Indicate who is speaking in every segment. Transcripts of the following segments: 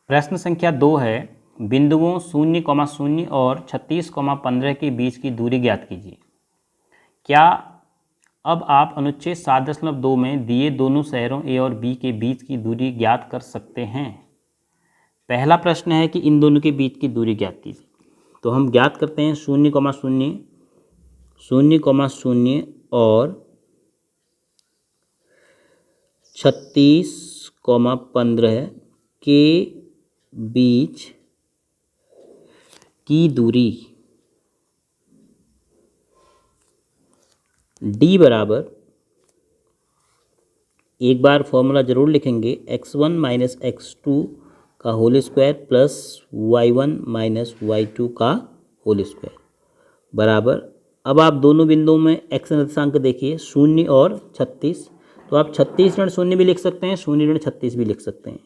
Speaker 1: प्रश्न संख्या 2 है, बिंदुओं 0,0 और 36,15 के बीच की दूरी ज्ञात कीजिए। क्या अब आप अनुच्छेद 7.2 में दिए दोनों शहरों ए और बी के बीच की दूरी ज्ञात कर सकते हैं। पहला प्रश्न है कि इन दोनों के बीच की दूरी ज्ञात कीजिए। तो हम ज्ञात करते हैं 0,0 और 36,15 के बीच की दूरी D बराबर, एक बार फॉर्मूला ज़रूर लिखेंगे, x1 माइनस x2 का whole square plus y1 minus y2 का होल स्क्वायर बराबर। अब आप दोनों बिंदुओं में x निर्देशांक देखिए 0 और 36, तो आप 36 ऋण 0 भी लिख सकते हैं, 0 ऋण 36 भी लिख सकते हैं।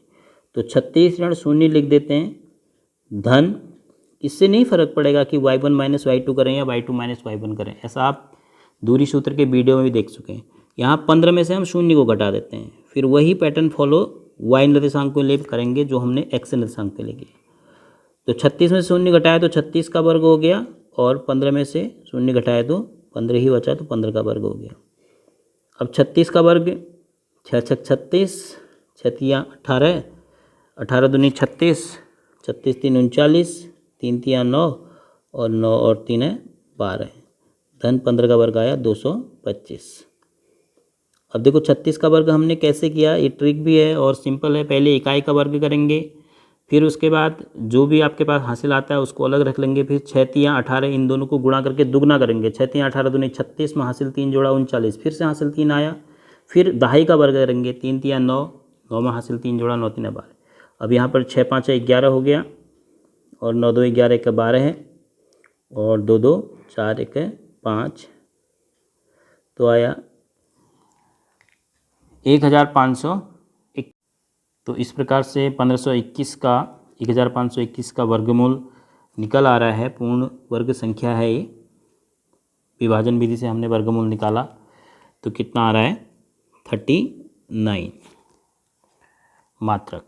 Speaker 1: तो 36 ऋण 0 लिख देते हैं, धन, इससे नहीं फर्क पड़ेगा कि y1 माइनस y2 करें या y2 माइनस y1 करें, ऐसा आप दूरी सूत्र के वीडियो में भी देख चुके हैं। यहाँ 15 में से हम 0 को घटा देते हैं, फिर वही पैटर्न फॉलो y निर्देशांक को ले करेंगे जो हमने x निर्देशांक पे लेंगे। तो 36 में से 0 घटाया तो 36 का वर्ग हो गया, और 15 में से 0 घटाया तो 15 ही बचा, तो 15 का वर्ग हो गया। अब 36 का वर्ग 6 36, 6 18, 18 दूनी 36, 36 3 39, 3 3 9, और 9 और 3 12, धन 15 का वर्ग आया 225। अब देखो 36 का वर्ग हमने कैसे किया, ये ट्रिक भी है और सिंपल है। पहले इकाई का वर्ग करेंगे, फिर उसके बाद जो भी आपके पास हासिल आता है उसको अलग रख लेंगे, फिर 6 3 18 इन दोनों को गुणा करके दुगना करेंगे। 6 3 18 दूनी 36 में हासिल 3 जोड़ा 39, फिर से हासिल 3 आया, फिर दहाई का वर्ग करेंगे, 3 3 9, 9 में हासिल 3 जोड़ा 9 3 12। अब यहाँ पर 6 5 11 हो गया, और 9 2 11 1 12 है, और 2 2 4 1 5, तो आया 1521। तो इस प्रकार से 1521 का वर्गमूल निकल आ रहा है। पूर्ण वर्ग संख्या है ये, विभाजन विधि से हमने वर्गमूल निकाला, तो कितना आ रहा है 39 मात्रक।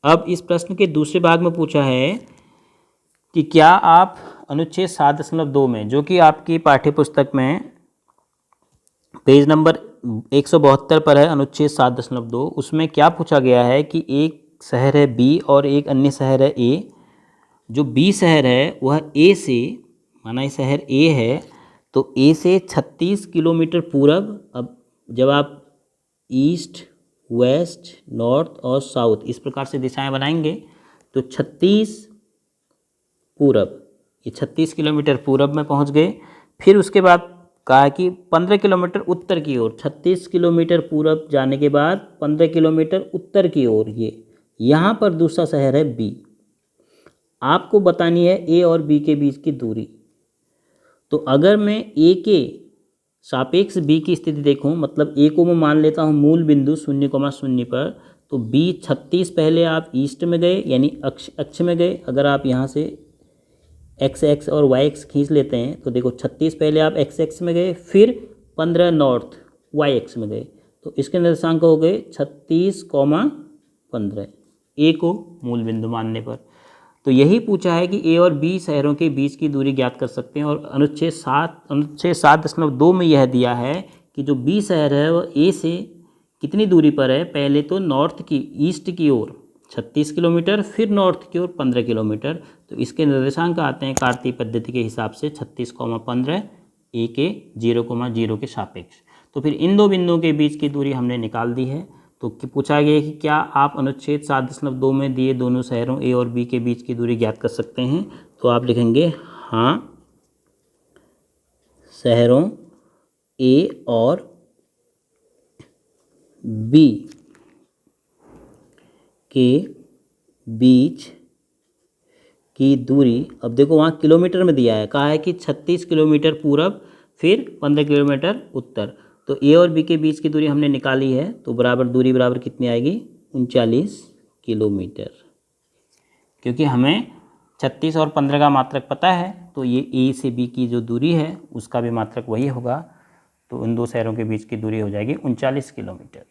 Speaker 1: अब इस प्रश्न के दूसरे भाग में पूछा है कि क्या आप अनुच्छेद 7.2 में, जो कि आपकी पाठ्य पुस्तक में पेज नंबर 172 पर है, अनुच्छेद 7.2, उसमें क्या पूछा गया है कि एक शहर है बी और एक अन्य शहर है ए। जो बी शहर है वह ए से, माना ये शहर ए है, तो ए से 36 किलोमीटर पूरब, अब जब आप ईस्ट वेस्ट नॉर्थ और साउथ इस प्रकार से दिशाएं बनाएंगे, तो 36 पूरब, ये 36 किलोमीटर पूरब में पहुंच गए। फिर उसके बाद कहा कि 15 किलोमीटर उत्तर की ओर, 36 किलोमीटर पूरब जाने के बाद 15 किलोमीटर उत्तर की ओर, ये यहाँ पर दूसरा शहर है बी। आपको बतानी है ए और बी के बीच की दूरी। तो अगर मैं ए के सापेक्ष बी की स्थिति देखूं, मतलब ए को मैं मान लेता हूं मूल बिंदु 0,0 पर, तो बी 36 पहले आप ईस्ट में गए, यानी अक्ष में गए। अगर आप यहाँ से एक्स एक्स और वाई एक्स खींच लेते हैं, तो देखो 36 पहले आप एक्स एक्स में गए, फिर 15 नॉर्थ वाई एक्स में गए, तो इसके निर्देशांक हो गए 36,15 ए को मूल बिंदु मानने पर। तो यही पूछा है कि ए और बी शहरों के बीच की दूरी ज्ञात कर सकते हैं, और अनुच्छेद 7.2 में यह दिया है कि जो बी शहर है वह ए से कितनी दूरी पर है। पहले तो नॉर्थ की, ईस्ट की ओर 36 किलोमीटर, फिर नॉर्थ की ओर 15 किलोमीटर। तो इसके निर्देशांक आते हैं कार्तीय पद्धति के हिसाब से 36,15 ए के 0,0 के सापेक्ष। तो फिर इन दो बिंदुओं के बीच की दूरी हमने निकाल दी है। तो पूछा गया कि क्या आप अनुच्छेद 7.2 में दिए दोनों शहरों ए और बी के बीच की दूरी ज्ञात कर सकते हैं। तो आप लिखेंगे हाँ, शहरों ए और बी के बीच की दूरी, अब देखो वहाँ किलोमीटर में दिया है, कहा है कि 36 किलोमीटर पूरब, फिर 15 किलोमीटर उत्तर। तो ए और बी के बीच की दूरी हमने निकाली है, तो बराबर दूरी बराबर कितनी आएगी 39 किलोमीटर। क्योंकि हमें 36 और 15 का मात्रक पता है, तो ये ए से बी की जो दूरी है उसका भी मात्रक वही होगा। तो इन दो शहरों के बीच की दूरी हो जाएगी 39 किलोमीटर।